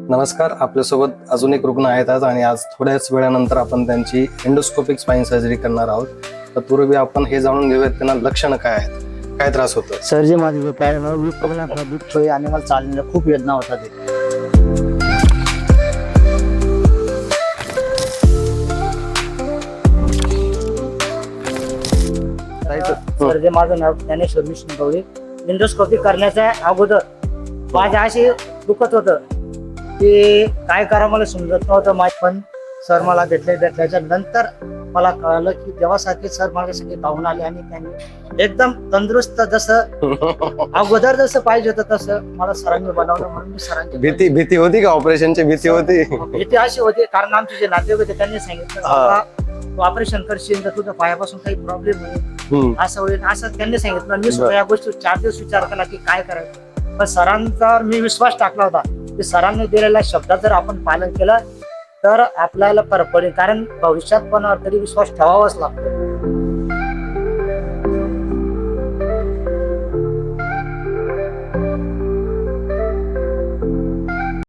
नमस्कार, आपल्यासोबत अजून एक रुग्ण आहेत आज आणि आज थोड्याच वेळानंतर आपण त्यांची एंडोस्कोपिक स्पाइन सर्जरी करणार आहोत. तर पूर्वी आपण हे जाणून घेऊयात त्यांना लक्षणं काय आहेत, काय त्रास होतो. सर जे माझे दुखतोय आणि मला चालण्याला खूप वेदना होता ते. सर जे माझं नाव ज्ञानेश्वर मिशन गवळी. एंडोस्कोपी करण्याच्या अगोदर माझ्या अशी दुखत होतं की काय करा मला समजत नव्हतं. पण सर मला भेटल्याच्या नंतर मला कळालं की देवासारखे सर माझ्यासाठी धावून आले आणि त्यांनी एकदम तंदुरुस्त जसं अगोदर जसं पाहिजे होतं तसं मला सरांनी बनवलं. म्हणून मी सरांची भीती होती का? ऑपरेशनची भीती होती? भीती अशी होती कारण आमचे जे नातेवाईक होते त्यांनी सांगितलं तू ऑपरेशन करशील तर तुझ्या पायापासून काही प्रॉब्लेम होईल, असं होईल असं त्यांनी सांगितलं. मी सुद्धा या गोष्टी 4 दिवस विचार केला की काय करायचं. पण सरांचा मी विश्वास टाकला होता की सरांनी दिलेल्या शब्दात जर आपण पालन केलं तर आपल्याला फरक पडेल. कारण भविष्यात पण तरी विश्वास ठेवावाच लागतो.